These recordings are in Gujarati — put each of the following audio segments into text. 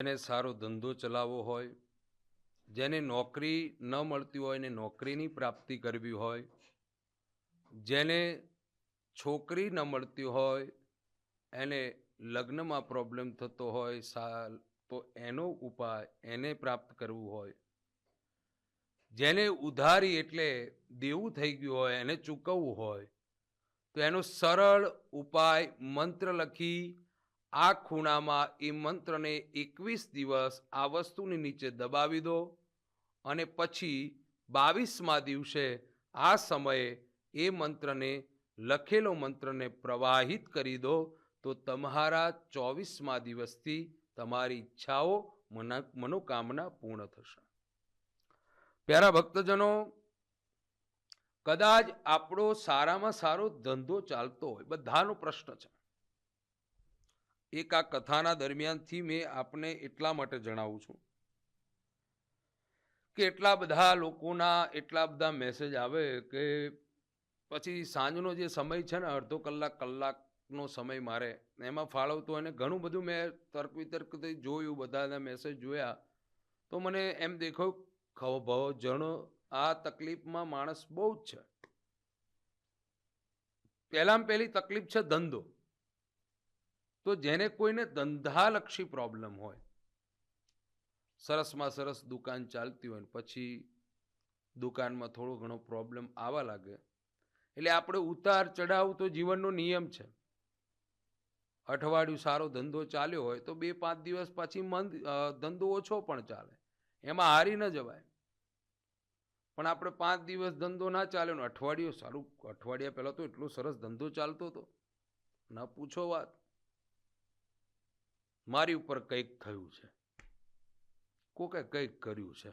જેને સારો ધંધો ચલાવવો હોય, જેને નોકરી ન મળતી હોય ને નોકરીની પ્રાપ્તિ કરવી હોય, જેને છોકરી ન મળતી હોય, એને લગ્નમાં પ્રોબ્લેમ થતો હોય તો એનો ઉપાય એને પ્રાપ્ત કરવું હોય, જેને ઉધારી એટલે દેવું થઈ ગયું હોય એને ચૂકવવું હોય, તો એનો સરળ ઉપાય મંત્ર લખી આ ખૂણામાં એ મંત્રને 21 દિવસ આ વસ્તુની નીચે દબાવી દો અને પછી 22મા દિવસે આ સમયે એ મંત્રને લખેલો મંત્રને પ્રવાહિત કરી દો, તો તમારા 24મા દિવસથી તમારી ઈચ્છાઓ મનોકામના પૂર્ણ થશે. પ્યારા ભક્તજનો, કદાચ આપણો સારામાં સારો ધંધો ચાલતો હોય, બધાનો પ્રશ્ન છે. એક આ કથાના દરમિયાનથી મેં આપને એટલા માટે જણાવું છું કે એટલા બધા લોકોના એટલા બધા મેસેજ આવે કે પછી સાંજનો જે સમય છે ને અડધો કલાકનો સમય મારે એમાં ફાળવતો અને ઘણું બધું મેં તર્ક વિતર્ક જોયું, બધાના મેસેજ જોયા, તો મને એમ દેખાયું જણો આ તકલીફમાં માણસ બહુ જ છે. પહેલામાં પહેલી તકલીફ છે ધંધો. તો જેને કોઈને ધંધાલક્ષી પ્રોબ્લેમ હોય, સરસમાં સરસ દુકાન ચાલતી હોય પછી દુકાનમાં થોડો ઘણો પ્રોબ્લેમ આવવા લાગે, એટલે આપણે ઉતાર ચઢાવ તો જીવનનો નિયમ છે. અઠવાડિયું સારો ધંધો ચાલ્યો હોય તો 2-5 દિવસ પછી ધંધો ઓછો પણ ચાલે, એમાં હારી ન જવાય. પણ આપણે 5 દિવસ ધંધો ના ચાલ્યો ને અઠવાડિયું સારું, અઠવાડિયા પહેલા તો એટલો સરસ ધંધો ચાલતો હતો, ના પૂછો વાત. મારી ઉપર કંઈક થયું છે, કોકે કંઈક કર્યું છે.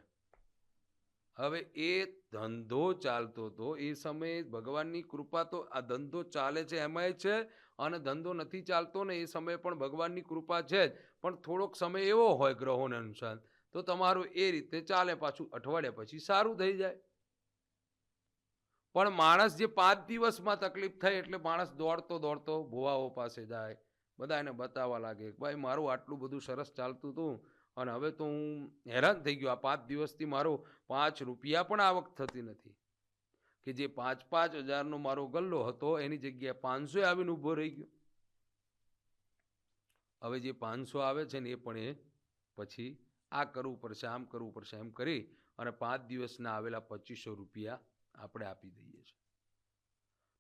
હવે એ ધંધો ચાલતો હતો એ સમયે ભગવાનની કૃપા, તો આ ધંધો ચાલે છે એમાંય છે અને ધંધો નથી ચાલતો ને એ સમયે પણ ભગવાનની કૃપા છે જ, પણ થોડોક સમય એવો હોય ગ્રહોને અનુસાર તો તમારું એ રીતે ચાલે, પાછું અઠવાડિયા પછી સારું થઈ જાય. પણ માણસ જે 5 દિવસમાં તકલીફ થઈ એટલે માણસ દોડતો દોડતો ભુવાઓ પાસે જાય, બધા એને બતાવવા લાગે, ભાઈ મારું આટલું બધું સરસ ચાલતું હતું અને હવે તો હું હેરાન થઈ ગયો, આ 5 દિવસથી મારો 5 રૂપિયા પણ આવક થતી નથી. કે જે 5-5 હજારનો મારો ગલ્લો હતો એની જગ્યાએ 500 આવીને ઊભો રહી ગયો. હવે જે 500 આવે છે ને એ પણ એ પછી આ કરવું પડશે, આમ કરવું પડશે, એમ કરી અને 5 દિવસના આવેલા 2500 રૂપિયા આપણે આપી દઈએ છીએ.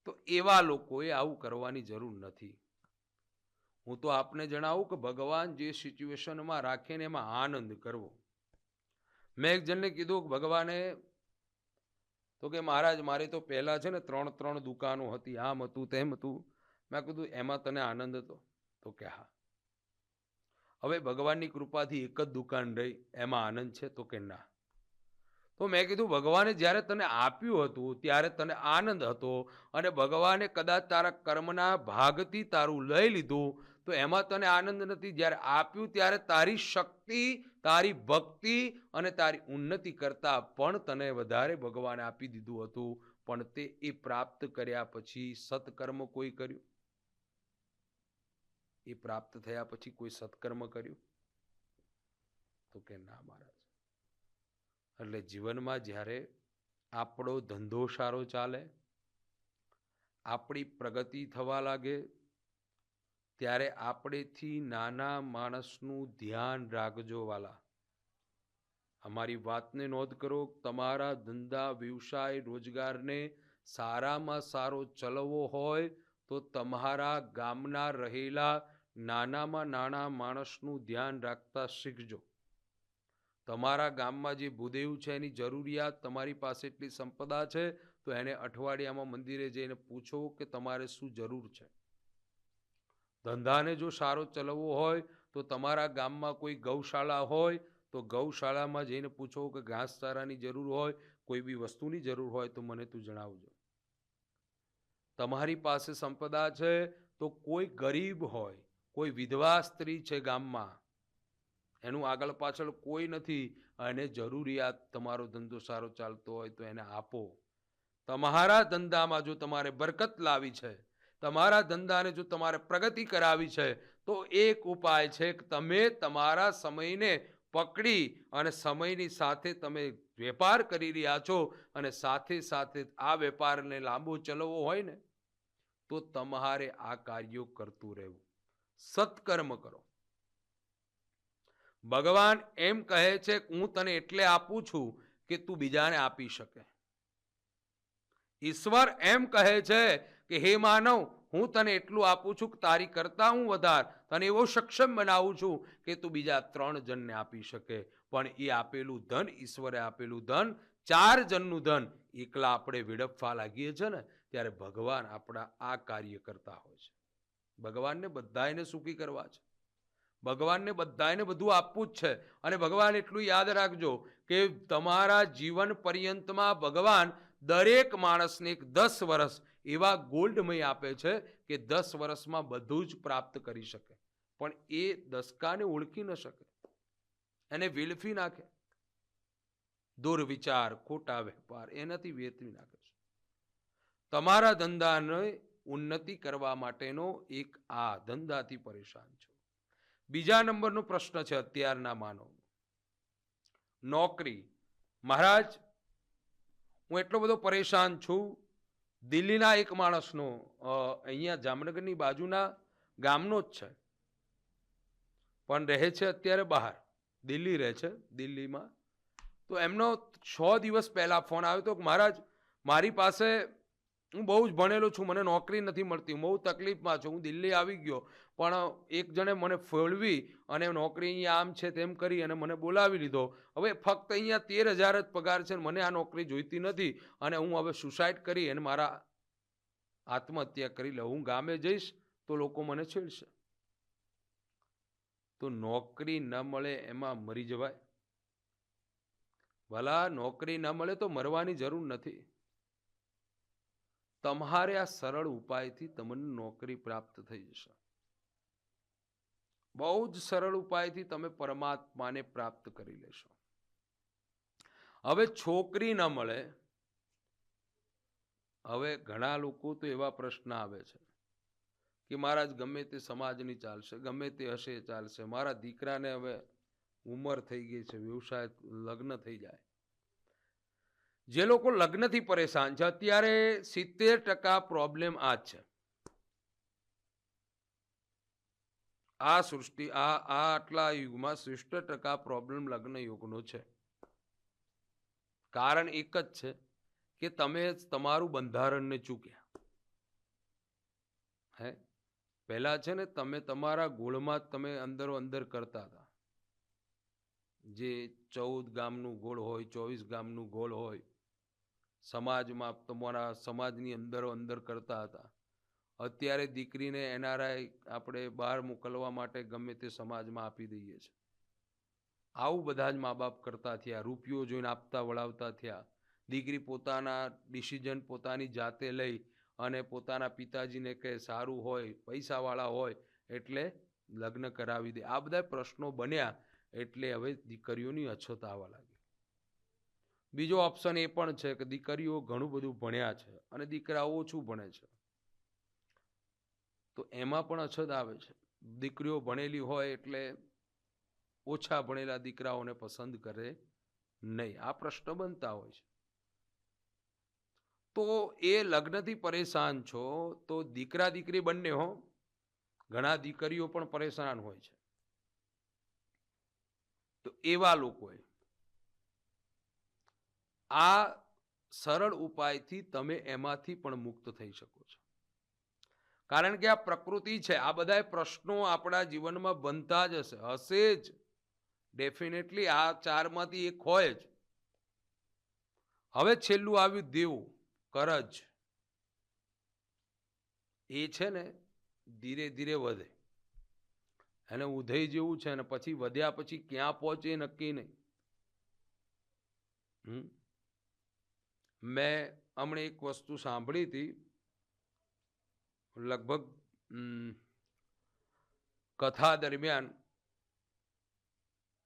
તો એવા લોકોએ આવું કરવાની જરૂર નથી. હું તો આપને જણાવું કે ભગવાન જે સિચ્યુએશનમાં રાખે ને એમાં આનંદ કરવો. મેં એક જણને કીધું કે ભગવાને તો કે મહારાજ મારે તો પહેલા છે ને 3 દુકાનો હતી, આમ હતું તેમ હતું. મેં કીધું એમાં તને આનંદ હતો? તો કે હા. હવે ભગવાનની કૃપાથી એક જ દુકાન રહી, એમાં આનંદ છે? તો કે ના. તો મેં કીધું ભગવાને જ્યારે તને આપ્યું હતું ત્યારે તને આનંદ હતો અને ભગવાને કદાચ તારા કર્મના ભાગથી તારું લઈ લીધું તો એમાં તને આનંદ નથી. જ્યારે આપ્યું ત્યારે તારી શક્તિ, તારી ભક્તિ અને તારી ઉન્નતિ કરતા પણ તને વધારે ભગવાને આપી દીધું હતું, પણ તે એ પ્રાપ્ત કર્યા પછી સત્કર્મ કોઈ કર્યું? એ પ્રાપ્ત થયા પછી કોઈ સત્કર્મ કર્યું? તો કે ના મહારાજ. એટલે જીવનમાં જ્યારે આપણો ધંધો સારો ચાલે, આપણી પ્રગતિ થવા લાગે, ત્યારે આપણેથી નાના માણસનું ધ્યાન રાખજો વાલા. અમારી વાતને નોંધ કરો, તમારા ધંધા વ્યવસાય રોજગારને સારામાં સારો ચલાવવો હોય તો તમારા ગામના રહેલા નાનામાં નાના માણસનું ધ્યાન રાખતા શીખજો. તમારા ગામમાં જે ભૂદેવ છે એની જરૂરિયાત, તમારી પાસે એટલી સંપદા છે તો એને અઠવાડિયામાં મંદિરે જઈને પૂછો કે તમારે શું જરૂર છે. ધંધાને જો સારો ચલાવવો હોય તો તમારા ગામમાં કોઈ ગૌશાળા હોય તો ગૌશાળામાં જઈને પૂછો કે ઘાસચારાની જરૂર હોય, કોઈ બી વસ્તુની જરૂર હોય તો મને તું જણાવજો. તમારી પાસે સંપદા છે તો કોઈ ગરીબ હોય, કોઈ વિધવા સ્ત્રી છે ગામમાં, એનું આગળ પાછળ કોઈ નથી, અને જરૂરિયાત તમારો ધંધો સારો ચાલતો હોય તો એને આપો. તમારા ધંધામાં જો તમારે બરકત લાવી છે, તમારા ધંધાને જો તમારે પ્રગતિ કરાવી છે તો એક ઉપાય છે કે તમે તમારા સમયને પકડી અને સમયની સાથે તમે વેપાર કરી રહ્યા છો અને સાથે સાથે આ વેપારને લાંબુ ચલાવવો હોય ને તો તમારે આ કાર્યો કરતું રહેવું, સત્કર્મ કરો. ભગવાન એમ કહે છે કે હું તને એટલે આપું છું કે તું બીજાને આપી શકે. ઈશ્વર એમ કહે છે કે હે માનવ, હું તને એટલું આપું છું કે તારી કરતા હું વધાર તને એવો સક્ષમ બનાવું છું કે તું બીજા 3 જણને આપી શકે. પણ એ આપેલું ધન, ઈશ્વરે આપેલું ધન, 4 જણનું ધન એકલા આપણે વેડફવા લાગીએ છીએ ને ત્યારે ભગવાન આપણા આ કાર્ય કરતા હોય છે. ભગવાનને બધાને સુખી કરવા છે, ભગવાનને બધાને બધું આપવું જ છે. અને ભગવાન એટલું યાદ રાખજો કે તમારા જીવન પર્યંતમાં ભગવાન દરેક માણસને 10 વર્ષ એવા ગોલ્ડમય આપે છે કે 10 વર્ષમાં બધું જ પ્રાપ્ત કરી શકે, પણ એ દસકાને ઓળખી ન શકે, એને વેલફી નાખે. દુર્વિચાર, ખોટા વેપાર એનાથી વેચવી નાખે છે. તમારા ધંધાને ઉન્નતિ કરવા માટેનો એક આ ધંધાથી પરેશાન છો. બીજા નંબરનો પ્રશ્ન છે અત્યારના માનવ, નોકરી. મહારાજ, હું એટલો બધો પરેશાન છું. દિલ્હીના એક માણસનો, અહીંયા જામનગરની બાજુના ગામનો જ છે, પણ રહે છે અત્યારે બહાર, દિલ્હી રહે છે, દિલ્હીમાં. તો એમનો 6 દિવસ પહેલા ફોન આવ્યો હતો કે મહારાજ, મારી પાસે, હું બહુ જ ભણેલો છું, મને નોકરી નથી મળતી, હું બહુ તકલીફમાં છું, હું દિલ્હી આવી ગયો, પણ એક જણે મને ફોળવી અને નોકરી અહીંયા આમ છે તેમ કરી અને મને બોલાવી લીધો. હવે ફક્ત અહીંયા 13,000 જ પગાર છે, મને આ નોકરી જોઈતી નથી અને હું હવે સુસાઇડ કરી અને મારા આત્મહત્યા કરી લઉં. હું ગામે જઈશ તો લોકો મને છેડશે. તો નોકરી ન મળે એમાં મરી જવાય? ભલા નોકરી ન મળે તો મરવાની જરૂર નથી. તમારે આ સરળ ઉપાયથી તમને નોકરી પ્રાપ્ત થઈ જશે. બહુ જ સરળ ઉપાયથી તમે પરમાત્માને પ્રાપ્ત કરી લેશો. હવે છોકરી ન મળે, હવે ઘણા લોકો તો એવા પ્રશ્ન આવે છે કે મહારાજ ગમે તે સમાજની ચાલશે, ગમે તે હશે ચાલશે, મારા દીકરાને હવે ઉંમર થઈ ગઈ છે, વ્યવસાય, લગ્ન થઈ જાય. જે લોકો લગ્નથી પરેશાન છે અત્યારે 70% પ્રોબ્લેમ આ જ છે. આ સૃષ્ટિ, આટલા યુગમાં 60% પ્રોબ્લેમ લગ્ન યુગનો છે. કારણ એક જ છે કે તમે તમારું બંધારણને ચૂક્યા. હે, પહેલા છે ને તમે તમારા ગોળમાં તમે અંદરો અંદર કરતા હતા. જે 14 ગામનું ગોળ હોય, 24 ગામનું ગોળ હોય, સમાજમાં તમારા સમાજની અંદરો અંદર કરતા હતા. અત્યારે દીકરીને NRI આપણે બહાર મોકલવા માટે ગમે તે સમાજમાં આપી દઈએ છીએ. આવું બધા જ મા બાપ કરતા થયા, રૂપિયો જોઈને આપતા વળાવતા થયા. દીકરી પોતાના ડિસિઝન પોતાની જાતે લઈ અને પોતાના પિતાજીને કહે સારું હોય, પૈસાવાળા હોય એટલે લગ્ન કરાવી દે. આ બધા પ્રશ્નો બન્યા એટલે હવે દીકરીઓની અછત આવવા લાગી. બીજો ઓપ્શન એ પણ છે કે દીકરીઓ ઘણું બધું ભણ્યા છે અને દીકરાઓ ઓછું ભણે છે, તો એમાં પણ અછત આવે છે. દીકરીઓ ભણેલી હોય એટલે ઓછા ભણેલા દીકરાઓને પસંદ કરે નહીં. આ પ્રશ્ન બનતા હોય છે. તો એ લગ્નથી પરેશાન છો તો દીકરા દીકરી બંને હો, ઘણા દીકરીઓ પણ પરેશાન હોય છે. તો એવા લોકોએ આ સરળ ઉપાયથી તમે એમાંથી પણ મુક્ત થઈ શકો છો. કારણ કે આ પ્રકૃતિ છે, આ બધા પ્રશ્નો આપણા જીવનમાં બનતા જ હશે જ. ડેફિનેટલી આ 4માંથી એક હોય જ. હવે છેલ્લું આવ્યું દેવું, કરજ. એ છે ને ધીરે ધીરે વધે, એને ઉધઈ જેવું છે ને પછી વધ્યા પછી ક્યાં પહોંચે નક્કી નહીં. મેં હમણાં એક વસ્તુ સાંભળી હતી, લગભગ કથા દરમિયાન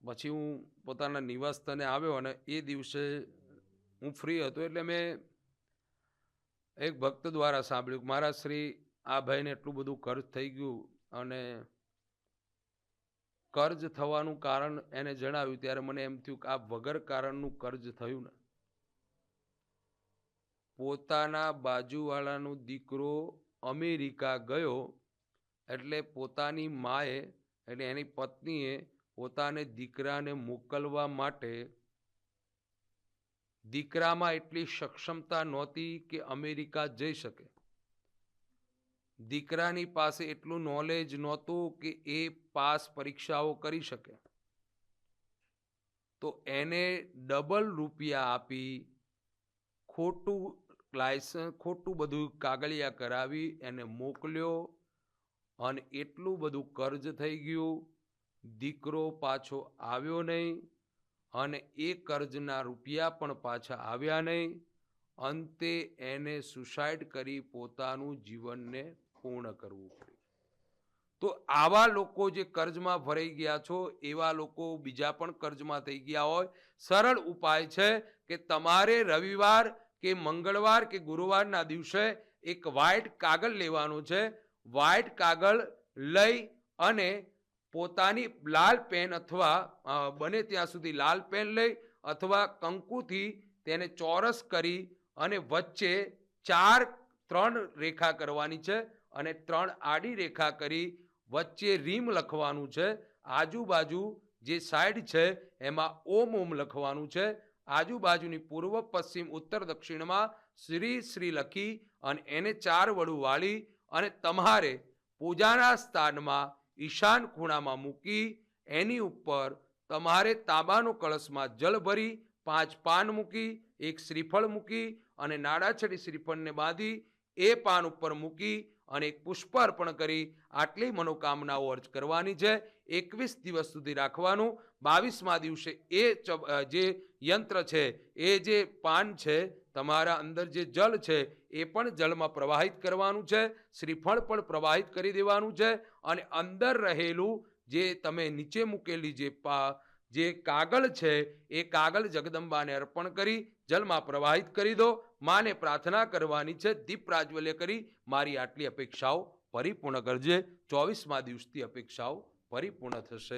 પછી હું પોતાના નિવાસ સ્થાને આવ્યો અને એ દિવસે હું ફ્રી હતો એટલે મેં એક ભક્ત દ્વારા સાંભળ્યું કે મહારાજ શ્રી, આ ભાઈને એટલું બધું ખર્ચ થઈ ગયું અને કર્જ થવાનું કારણ એને જણાવ્યું ત્યારે મને એમ થયું કે આ વગર કારણનું કર્જ થયું ને. પોતાના બાજુવાળાનો દીકરો અમેરિકા ગયો એટલે પોતાની માએ એટલે એની પત્નીએ પોતાને દીકરાને મોકલવા માટે દીકરામાં એટલી સક્ષમતા નહોતી કે અમેરિકા જઈ શકે. દીકરાની પાસે એટલું નોલેજ નહોતું કે એ પાસ પરીક્ષાઓ કરી શકે. તો એને ડબલ રૂપિયા આપી ખોટું લાયસન્સ ખોટું બધું કાગળિયા કરાવી એને મોકલ્યો અને એટલું બધું કર્જ થઈ ગયું. દીકરો પાછો આવ્યો નહીં અને એ કર્જના રૂપિયા પણ પાછા આવ્યા નહીં. અંતે એને સુસાઇડ કરી પોતાનું જીવનને પૂર્ણ કરવું પડ્યું. તો આવા લોકો જે કર્જમાં ભરાઈ ગયા છો એવા લોકો બીજા પણ કર્જમાં થઈ ગયા હોય, સરળ ઉપાય છે કે તમારે રવિવાર કે મંગળવાર કે ગુરુવારના દિવસે એક વ્હાઇટ કાગળ લેવાનું છે. વ્હાઇટ કાગળ લઈ અને પોતાની લાલ પેન અથવા બને ત્યાં સુધી લાલ પેન લઈ અથવા કંકુથી તેને ચોરસ કરી અને વચ્ચે 3 રેખા કરવાની છે અને 3 આડી રેખા કરી વચ્ચે રીમ લખવાનું છે. આજુબાજુ જે સાઈડ છે એમાં ઓમ ઓમ લખવાનું છે. આજુબાજુની પૂર્વ પશ્ચિમ ઉત્તર દક્ષિણમાં શ્રી શ્રી લખી અને એને 4 વડું વાળી અને તમારે પૂજાના સ્થાનમાં ઈશાન ખૂણામાં મૂકી એની ઉપર તમારે તાંબાનો કળશમાં જળ ભરી 5 પાન મૂકી 1 શ્રીફળ મૂકી અને નાડાછડી શ્રીફળને બાંધી એ પાન ઉપર મૂકી અને એક પુષ્પ અર્પણ કરી આટલી મનોકામનાઓ અર્જ કરવાની છે. 21 દિવસ સુધી રાખવાનું. 22મા દિવસે એ જે યંત્ર છે એ જે પાન છે તમારા અંદર જે જળ છે એ પણ જળમાં પ્રવાહિત કરવાનું છે. શ્રીફળ પણ પ્રવાહિત કરી દેવાનું છે અને અંદર રહેલું જે તમે નીચે મૂકેલી જે કાગળ છે એ કાગળ જગદંબાને અર્પણ કરી જલમાં પ્રવાહિત કરી દો. માને પ્રાર્થના કરવાની છે, દીપ પ્રાજ્વલ્ય કરી મારી આટલી અપેક્ષાઓ પરિપૂર્ણ કરજે. 24મા દિવસથી અપેક્ષાઓ પરિપૂર્ણ થશે.